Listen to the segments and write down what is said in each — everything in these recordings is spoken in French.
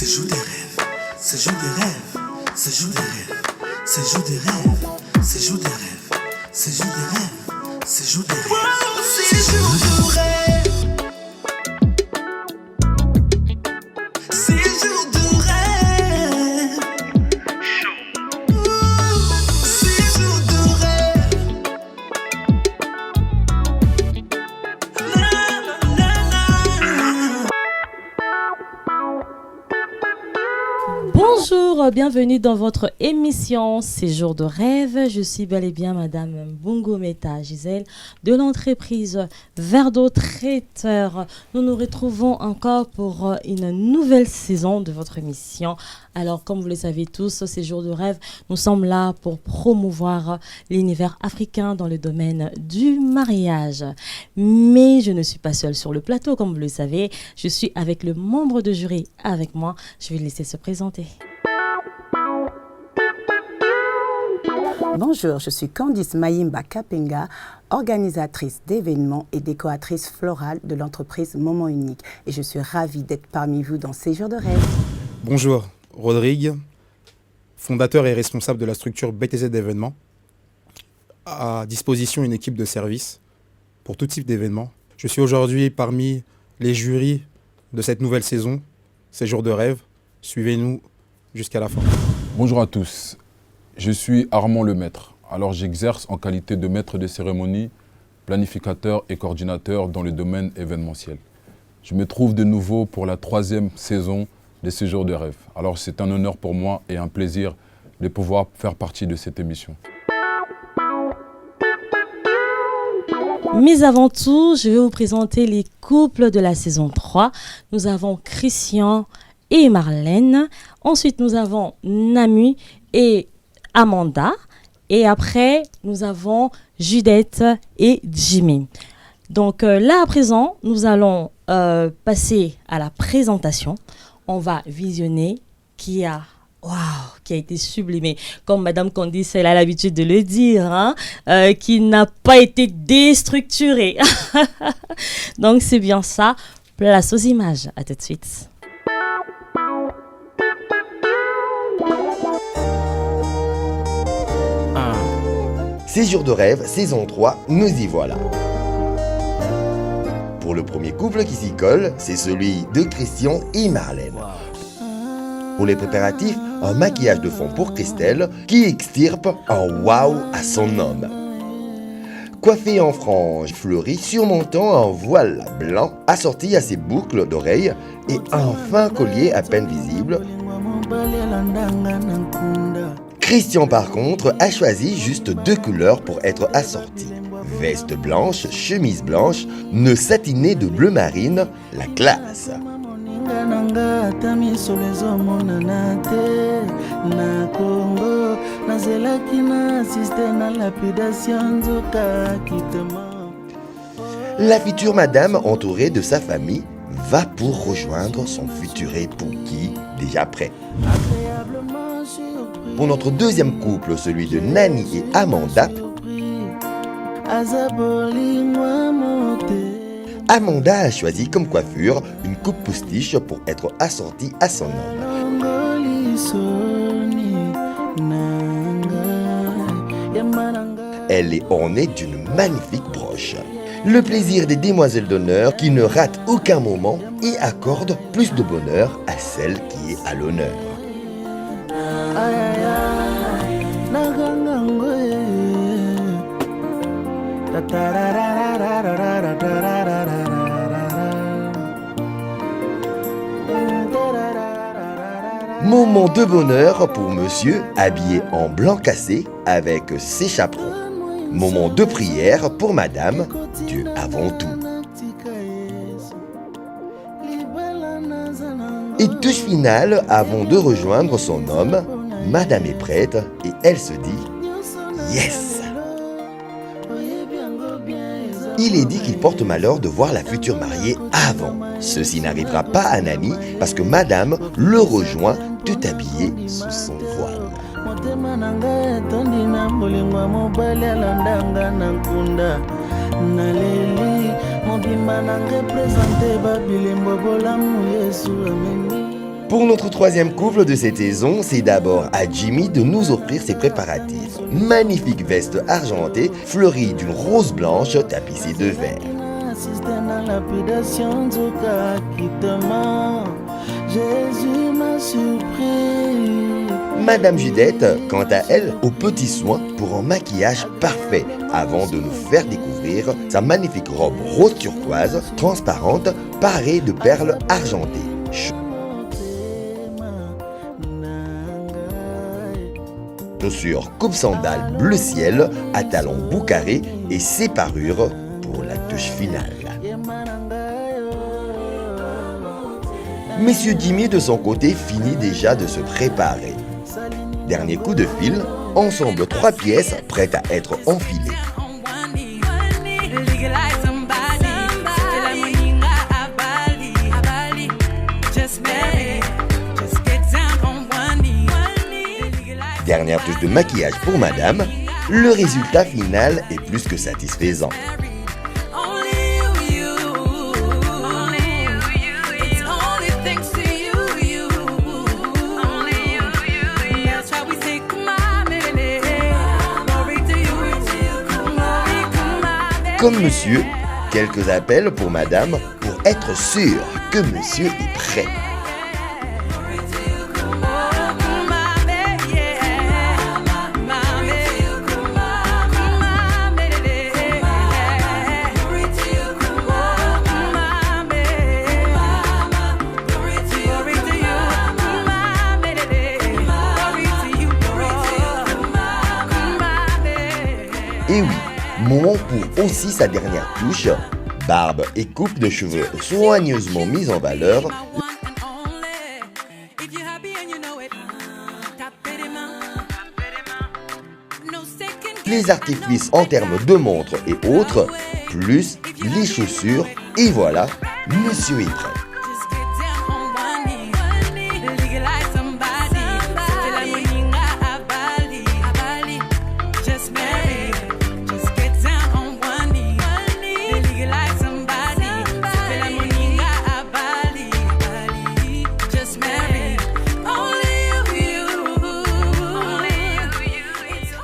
C'est jour des rêves, c'est jour des rêves, c'est jour des rêves, c'est jour des rêves, c'est jour des rêves, c'est jour des rêves, c'est jour des rêves, c'est jour de rêve, c'est jour de rêve, c'est jour de rêve. Bonjour, bienvenue dans votre émission Séjour de rêve. Je suis bel et bien Madame Bungometa Gisèle de l'entreprise Verre d'eau Traiteur. Nous nous retrouvons encore pour une nouvelle saison de votre émission. Alors, comme vous le savez tous, Séjour de rêve, nous sommes là pour promouvoir l'univers africain dans le domaine du mariage. Mais je ne suis pas seule sur le plateau, comme vous le savez. Je suis avec le membre de jury avec moi. Je vais le laisser se présenter. Bonjour, je suis Candice Mayimba Kapenga, organisatrice d'événements et décoratrice florale de l'entreprise Moment Unique. Et je suis ravie d'être parmi vous dans Séjour de rêve. Bonjour, Rodrigue, fondateur et responsable de la structure BTZ d'événements. À disposition une équipe de service pour tout type d'événements. Je suis aujourd'hui parmi les jurys de cette nouvelle saison, Séjour de rêve. Suivez-nous jusqu'à la fin. Bonjour à tous, je suis Armand Lemaître. Alors j'exerce en qualité de maître de cérémonie, planificateur et coordinateur dans le domaine événementiel. Je me trouve de nouveau pour la 3e saison de Séjour de rêve. Alors c'est un honneur pour moi et un plaisir de pouvoir faire partie de cette émission. Mais avant tout, je vais vous présenter les couples de la saison 3. Nous avons Christian et Marlène. Ensuite, nous avons Namu et Amanda. Et après, nous avons Judith et Jimmy. Donc là, à présent, nous allons passer à la présentation. On va visionner qui a été sublimé, comme Madame Candice, elle a l'habitude de le dire, qui n'a pas été déstructuré. Donc c'est bien ça. Place aux images. À tout de suite. Séjour de rêve, saison 3, nous y voilà. Pour le premier couple qui s'y colle, c'est celui de Christian et Marlène. Pour les préparatifs, un maquillage de fond pour Christelle qui extirpe un waouh à son homme. Coiffé en franges fleuries surmontant un voile blanc assorti à ses boucles d'oreilles et un fin collier à peine visible. Christian par contre a choisi juste 2 couleurs pour être assorti. Veste blanche, chemise blanche, nœud satiné de bleu marine, la classe. La future madame entourée de sa famille va pour rejoindre son futur époux qui, déjà prêt. Pour notre deuxième couple, celui de Nani et Amanda, Amanda a choisi comme coiffure une coupe postiche pour être assortie à son homme. Elle est ornée d'une magnifique broche. Le plaisir des demoiselles d'honneur qui ne ratent aucun moment et accordent plus de bonheur à celle qui est à l'honneur. Moment de bonheur pour monsieur habillé en blanc cassé avec ses chaperons. Moment de prière pour madame, Dieu avant tout. Et touche finale avant de rejoindre son homme. Madame est prête et elle se dit « Yes !» Il est dit qu'il porte malheur de voir la future mariée avant. Ceci n'arrivera pas à Nani parce que madame le rejoint tout habillée sous son voile. Pour notre troisième couple de cette saison, c'est d'abord à Jimmy de nous offrir ses préparatifs. Magnifique veste argentée, fleurie d'une rose blanche tapissée de vert. Jésus m'a surpris. Madame Judette, quant à elle, aux petits soins pour un maquillage parfait avant de nous faire découvrir sa magnifique robe rose turquoise, transparente, parée de perles argentées. Chaussures coupe sandales bleu ciel à talons boucarés et ses parures pour la touche finale. Monsieur Jimmy de son côté finit déjà de se préparer. Dernier coup de fil, ensemble 3 pièces prêtes à être enfilées. Dernière touche de maquillage pour madame, le résultat final est plus que satisfaisant. Comme monsieur, quelques appels pour madame pour être sûr que monsieur est prêt. Et oui, moment pour aussi sa dernière touche, barbe et coupe de cheveux soigneusement mise en valeur. Les artifices en termes de montres et autres, plus les chaussures, et voilà, monsieur est prêt.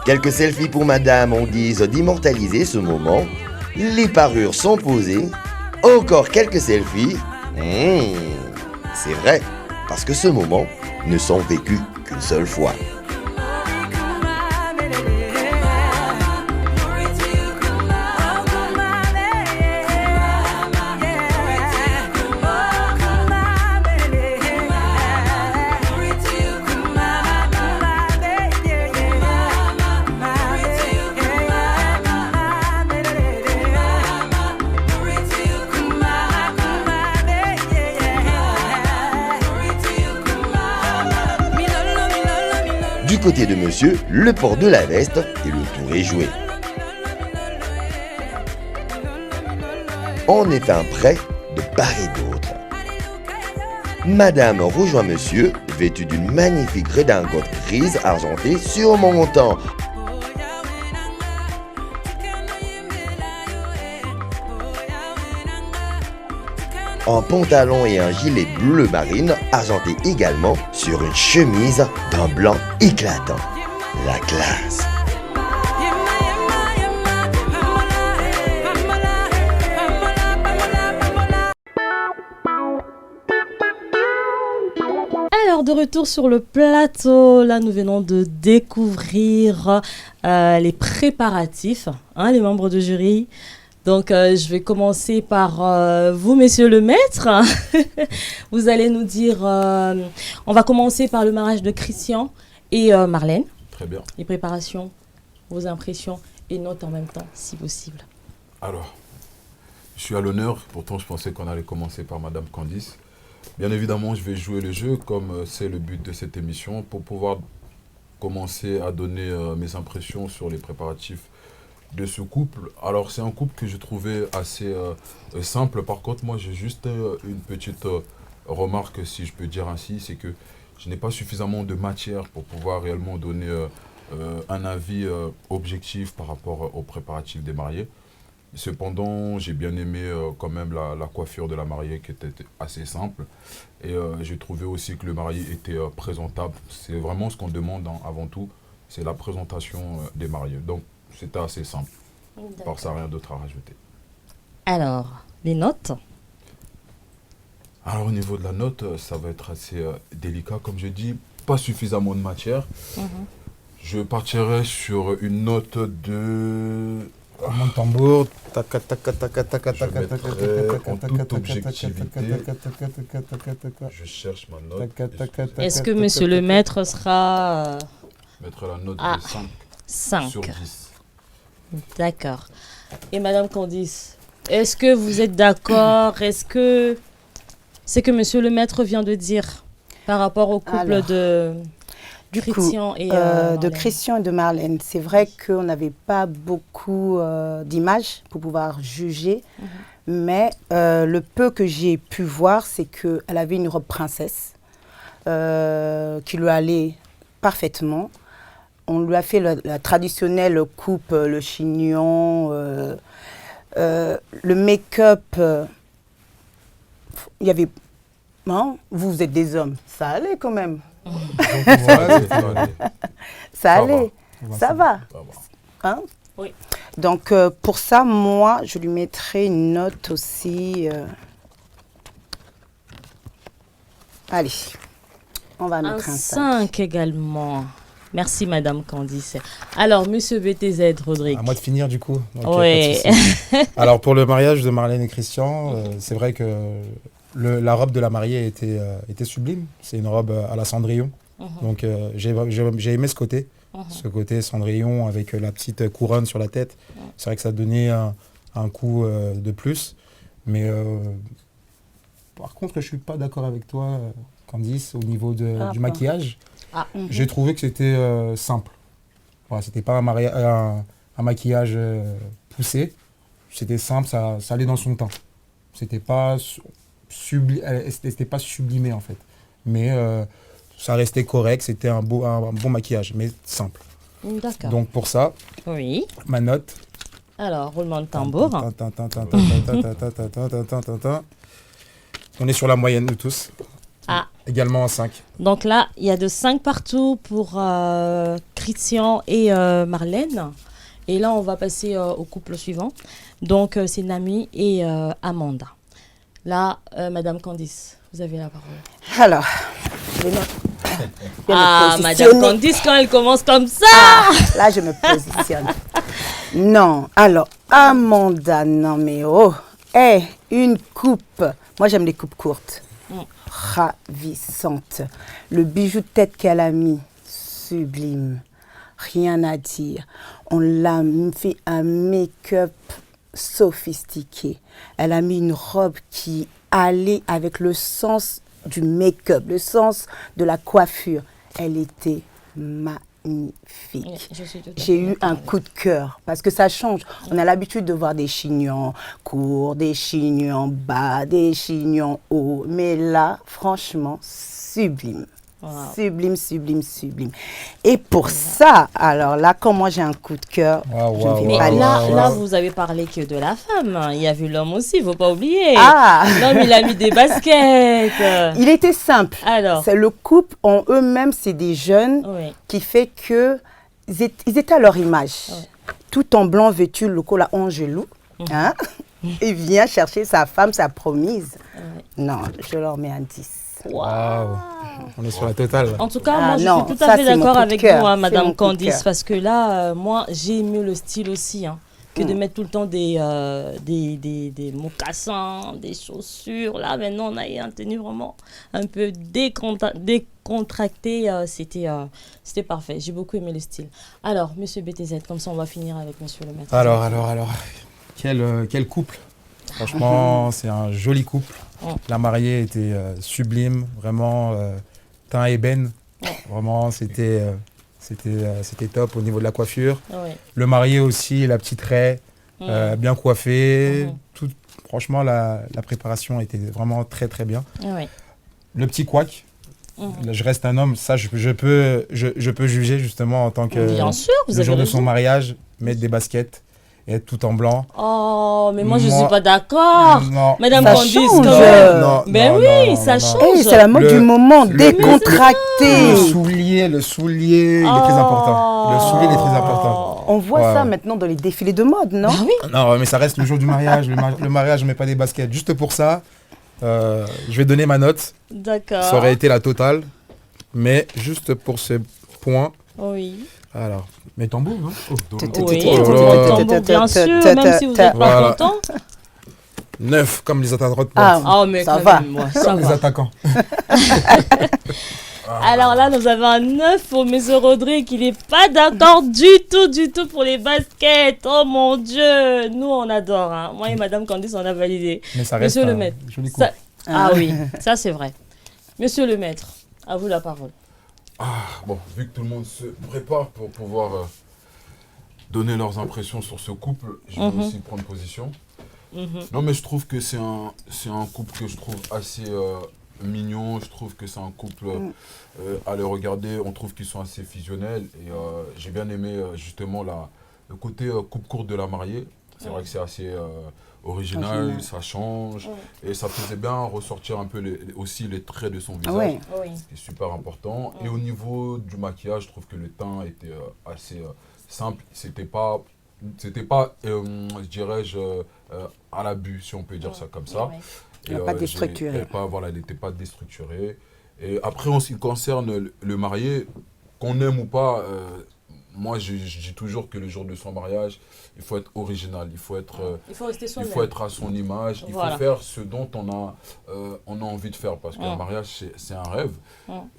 Quelques selfies pour madame en guise d'immortaliser ce moment. Les parures sont posées. Encore quelques selfies. C'est vrai, parce que ce moment ne sont vécus qu'une seule fois. Du côté de monsieur, le port de la veste et le tour est joué. On est un prêt de part et d'autre. Madame rejoint monsieur, vêtue d'une magnifique redingote grise argentée surmontant un pantalon et un gilet bleu marine, argenté également sur une chemise d'un blanc éclatant. La classe. Alors, de retour sur le plateau, là nous venons de découvrir les préparatifs, les membres du jury. Donc, je vais commencer par vous, messieurs le maître. Vous allez nous dire, on va commencer par le mariage de Christian et Marlène. Très bien. Les préparations, vos impressions et notes en même temps, si possible. Alors, je suis à l'honneur, pourtant je pensais qu'on allait commencer par Madame Candice. Bien évidemment, je vais jouer le jeu comme c'est le but de cette émission pour pouvoir commencer à donner mes impressions sur les préparatifs de ce couple. Alors c'est un couple que je trouvais assez simple. Par contre, moi j'ai juste une petite remarque, si je peux dire ainsi, c'est que je n'ai pas suffisamment de matière pour pouvoir réellement donner un avis objectif par rapport aux préparatifs des mariés. Cependant, j'ai bien aimé quand même la coiffure de la mariée qui était assez simple. Et j'ai trouvé aussi que le marié était présentable. C'est vraiment ce qu'on demande avant tout, c'est la présentation des mariés. Donc c'était assez simple. Par ça, rien d'autre à rajouter. Alors, les notes? Alors au niveau de la note, ça va être assez délicat, comme je dis, pas suffisamment de matière. Je partirai sur une note de... Mon tambour. Je mettrai en toute objectivité. Je cherche ma note. Est-ce que monsieur le maître sera Je mettrai la note Ah. de 5 5? sur 10. D'accord. Et Madame Candice, est-ce que vous êtes d'accord? Est-ce que c'est que monsieur le maître vient de dire par rapport au couple Alors, de Du coup, Christian et de Marlène? Christian et de Marlène, c'est vrai qu'on n'avait pas beaucoup d'images pour pouvoir juger, mais le peu que j'ai pu voir, c'est qu'elle avait une robe princesse qui lui allait parfaitement. On lui a fait la traditionnelle coupe, le chignon, le make-up. Il y avait... Non, vous êtes des hommes, ça allait quand même. Ça allait, ça va. Hein? Oui. Donc, pour ça, moi, je lui mettrai une note aussi. Allez, on va Un mettre un 5. 5 également. Merci Madame Candice. Alors, monsieur BTZ, Rodrigue. À moi de finir du coup. Donc, Ouais. pas de souci. Alors pour le mariage de Marlène et Christian, c'est vrai que la robe de la mariée était sublime. C'est une robe à la Cendrillon. Donc j'ai aimé ce côté. Ce côté Cendrillon avec la petite couronne sur la tête. C'est vrai que ça donnait un coup de plus. Mais par contre, je suis pas d'accord avec toi, Candice, au niveau du maquillage. J'ai trouvé que c'était simple. Voilà, c'était pas un maquillage poussé. C'était simple, ça allait dans son teint. C'était pas sublimé en fait. Mais ça restait correct, c'était un bon maquillage, mais simple. D'accord. Donc pour ça, Oui. ma note. Alors, roulement de tambour. On est sur la moyenne de tous. Ah. Également un 5. Donc là, il y a de 5 partout pour Christian et Marlène. Et là, on va passer au couple suivant. Donc, c'est Nami et Amanda. Là, Madame Candice, vous avez la parole. Alors, je vais me Ah, positionner. Madame Candice, quand elle commence comme ça. Là, je me positionne. Non, alors, Amanda, non mais oh, une coupe. Moi, j'aime les coupes courtes. Ravissante. Le bijou de tête qu'elle a mis, sublime. Rien à dire. On l'a fait un make-up sophistiqué. Elle a mis une robe qui allait avec le sens du make-up, le sens de la coiffure. Elle était magnifique. J'ai eu un coup de cœur parce que ça change. On a l'habitude de voir des chignons courts, des chignons bas, des chignons hauts. Mais là, franchement, sublime. Wow. Sublime, sublime, sublime. Et pour ça, alors là, quand moi j'ai un coup de cœur, Waouh, je ne waouh, vais Mais pas là, dire. là, vous avez parlé que de la femme. Il y a vu l'homme aussi, il ne faut pas oublier. Ah, L'homme, il a mis des baskets. il était simple. Alors, C'est le couple en eux-mêmes, c'est des jeunes oui. qui fait que ils étaient à leur image. Ouais. Tout en blanc vêtu, le col à Angelou. Hein? Il vient chercher sa femme, sa promise. Non, je leur mets un 10. Waouh. On est sur la totale. En tout cas, Ah moi, je non, suis tout à ça, fait c'est mon d'accord coup de avec cœur. vous, hein, C'est Madame mon coup de Candice, cœur. parce que là, moi, j'ai aimé le style aussi, hein, que de mettre tout le temps des mocassins, des chaussures. Là, maintenant, on a une tenue vraiment un peu décontractée. C'était parfait. J'ai beaucoup aimé le style. Alors, Monsieur BTZ, comme ça, on va finir avec Monsieur le maître. Alors. Quel couple. Franchement, c'est un joli couple. La mariée était sublime, vraiment teint ébène. Vraiment, c'était top au niveau de la coiffure. Oui. Le marié aussi, la petite raie, bien coiffée. Franchement, la préparation était vraiment très très bien. Oui. Le petit couac, là, je reste un homme, ça je peux juger justement en tant que Bien sûr, vous le avez jour de raison. son mariage, mettre des baskets et être tout en blanc. Oh, mais moi, je Moi- suis pas d'accord. Non. Madame Ça Candice, change. quand même. Non, Ben non, oui, non, non, ça non, change. non. Eh, c'est la mode Le- du moment, le- décontracté. Le soulier, il est très important. Le soulier, il est très important. On voit Ouais. ça maintenant dans les défilés de mode, non? Ah oui. Non, mais ça reste le jour du mariage. Le mariage, je mets pas des baskets. Juste pour ça, je vais donner ma note. D'accord. Ça aurait été la totale. Mais juste pour ce point. Oui. Alors, mes tambours, non Oui, Oh là tambour, bien sûr, même si vous n'êtes pas Voilà. content. 9, comme les attaquants de pointe. Ah, Oh, mais ça quand va. même, moi, ça Comme les va. attaquants. Alors là, nous avons un 9 pour M. Rodrigue. Il n'est pas d'accord du tout pour les baskets. Oh mon Dieu. Nous, on adore. Hein. Moi et Madame Candice, on a validé. Mais ça reste Monsieur le un maître. joli coup. Ça- Ah oui, ça c'est vrai. Monsieur le maître, à vous la parole. Bon, vu que tout le monde se prépare pour pouvoir donner leurs impressions sur ce couple, je vais aussi prendre position. Non, mais je trouve que c'est un couple que je trouve assez mignon. Je trouve que c'est un couple à les regarder. On trouve qu'ils sont assez fusionnels. Et j'ai bien aimé justement le côté coupe courte de la mariée. C'est vrai que c'est assez original, ça change. Et ça faisait bien ressortir un peu aussi les traits de son visage. Ouais. Oui. C'est super important. Et au niveau du maquillage, je trouve que le teint était assez simple. C'était pas je dirais, à l'abus, si on peut dire ça comme ça. Il n'a pas déstructuré. Voilà, il n'était pas déstructuré. Et après, en ce qui concerne le marié, qu'on aime ou pas, moi, je dis toujours que le jour de son mariage, il faut être original, il faut être rester il faut être à son image, il Voilà. faut faire ce dont on a envie de faire, parce qu'un mariage, c'est un rêve.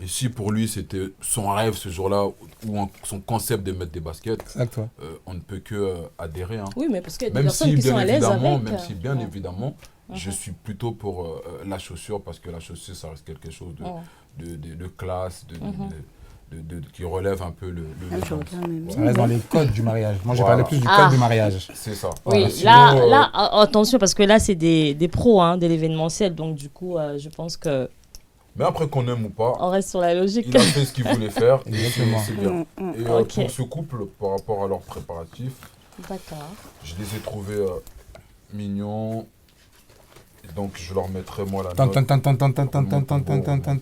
Et si pour lui, c'était son rêve ce jour-là, ou son concept de mettre des baskets, Exact, ouais. on ne peut que adhérer. Hein. Oui, mais parce qu'il y a des Même personnes si, qui sont à l'aise avec. même si, bien évidemment, je suis plutôt pour la chaussure, parce que la chaussure, ça reste quelque chose de classe, qui relève un peu le Ça reste dans les codes du mariage. Moi, j'ai Voilà. parlé plus du Ah. code du mariage. C'est ça. Oui, Voilà. là, Sinon, là, attention, parce que là, c'est des pros de l'événementiel. Donc, du coup, je pense qu'on mais après qu'on aime ou pas, reste sur la logique. il a fait ce qu'il voulait faire. Et Exactement. c'est bien. Et Ok. pour ce couple, par rapport à leurs préparatifs, D'accord. je les ai trouvés mignons. Et donc, je leur mettrai moi la Tan, note. tan, tan, tan, tan, tan, tan, tan, tan, tan, tan, tan,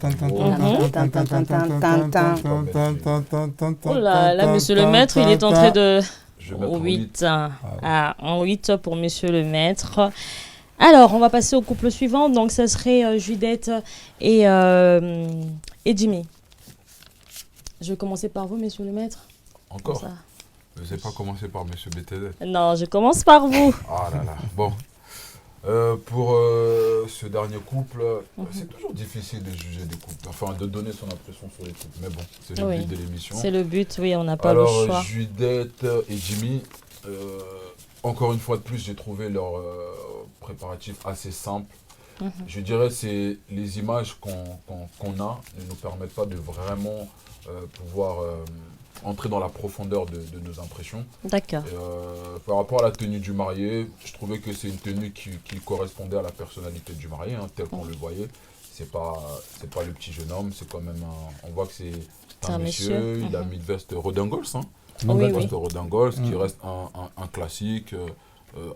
tan, tan, Oh là là, monsieur le maître, il est en train de... Je vais mettre 8. En 8 pour monsieur le maître. Alors, on va passer au couple suivant. Donc, ça serait Judith et Jimmy. Je vais commencer par vous, monsieur le maître. Encore. Ça. Je n'ai pas commencé par monsieur BTZ. Non, je commence par vous. Ah là là. Bon. Pour ce dernier couple, c'est toujours difficile de juger des couples, enfin de donner son impression sur les couples, mais bon, c'est le Oui. but de l'émission. C'est le but, oui, on n'a pas Alors, le choix. Judith et Jimmy, encore une fois de plus, j'ai trouvé leur préparatif assez simple. Je dirais c'est les images qu'on a ne nous permettent pas de vraiment pouvoir entrer dans la profondeur de nos impressions. D'accord. Par rapport à la tenue du marié, je trouvais que c'est une tenue qui correspondait à la personnalité du marié, tel qu'on le voyait. C'est pas le petit jeune homme, c'est quand même on voit que c'est un monsieur. Il a mis une veste redingols, hein. Oui, Une oui. veste redingols, qui reste un classique,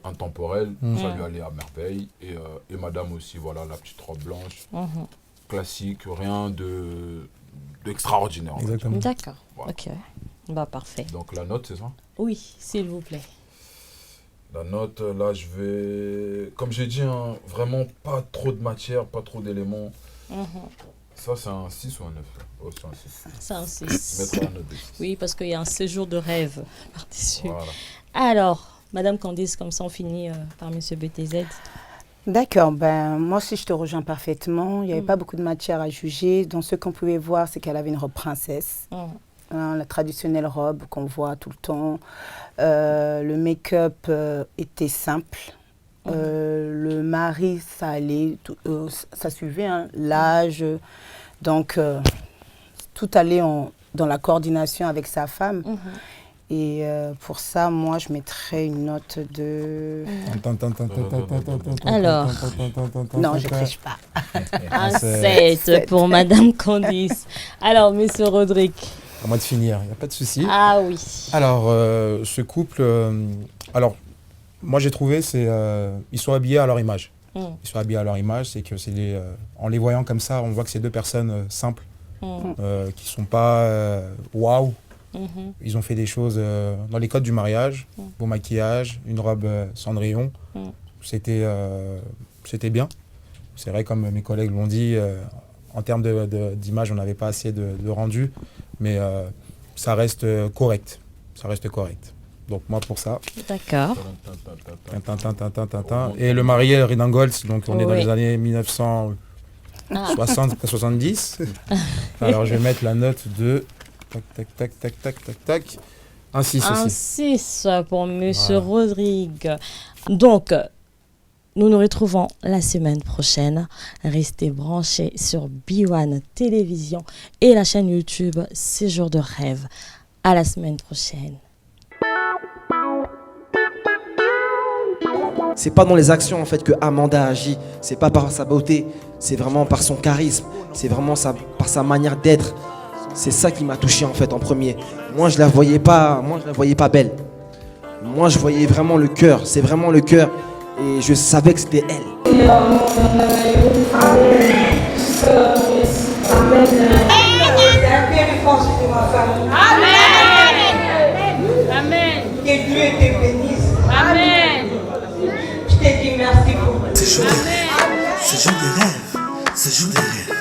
intemporel. Ça lui allait à merveille. Et madame aussi, voilà, la petite robe blanche, classique, rien d'extraordinaire. en fait. Exactement. D'accord. Voilà. Ok. Bah, parfait. Donc la note, c'est ça? Oui, s'il vous plaît. La note, là, je vais... Comme j'ai dit, hein, vraiment pas trop de matière, pas trop d'éléments. Ça, c'est un 6 ou un 9 là? Oh, c'est un 6. C'est un Je 6. mettrai la note de 6. Oui, parce qu'il y a un séjour de rêve par-dessus. Voilà. Alors, Madame Candice, comme ça on finit par Monsieur BTZ. D'accord, ben, moi aussi je te rejoins parfaitement. Il n'y avait pas beaucoup de matière à juger. Donc ce qu'on pouvait voir, c'est qu'elle avait une robe princesse. La traditionnelle robe qu'on voit tout le temps. Le make-up était simple. Le mari, ça allait, ça suivait l'âge. Donc tout allait dans la coordination avec sa femme. Et pour ça, moi, je mettrais une note de... Alors. Non, je ne triche pas. Un 7 pour Madame Candice. Alors, Monsieur Rodrigue. À moi de finir, il n'y a pas de souci. Ah oui. Alors, ce couple, alors Moi, j'ai trouvé, ils sont habillés à leur image. Mm. Ils sont habillés à leur image, c'est que en les voyant comme ça, on voit que c'est deux personnes simples, qui sont pas waouh. Mhm. Ils ont fait des choses dans les codes du mariage, beau maquillage, une robe Cendrillon. C'était bien. C'est vrai, comme mes collègues l'ont dit, en termes d'image, on n'avait pas assez de rendu, mais ça reste correct. Ça reste correct. Donc moi pour ça. D'accord. Et le marié Redingold, donc on est dans Oui. les années 1960-70. Alors je vais mettre la note de tac. Un 6 Un aussi. 6 pour Monsieur Voilà. Rodrigue. Donc, nous nous retrouvons la semaine prochaine. Restez branchés sur B1 Télévision et la chaîne YouTube Séjour de rêve. À la semaine prochaine. C'est pas dans les actions en fait que Amanda agit, c'est pas par sa beauté, c'est vraiment par son charisme, c'est vraiment par sa manière d'être. C'est ça qui m'a touché en fait en premier. Moi je la voyais pas belle. Moi je voyais vraiment le cœur, c'est vraiment le cœur et je savais que c'était elle. Amen. Que Dieu te bénisse. Amen. Je te dis merci pour Séjour des rêves, séjour des rêves, séjour des rêves,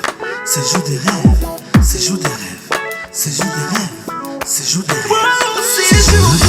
séjour des rêves, séjour des rêves, séjour des rêves, séjour des rêves, séjour des rêves.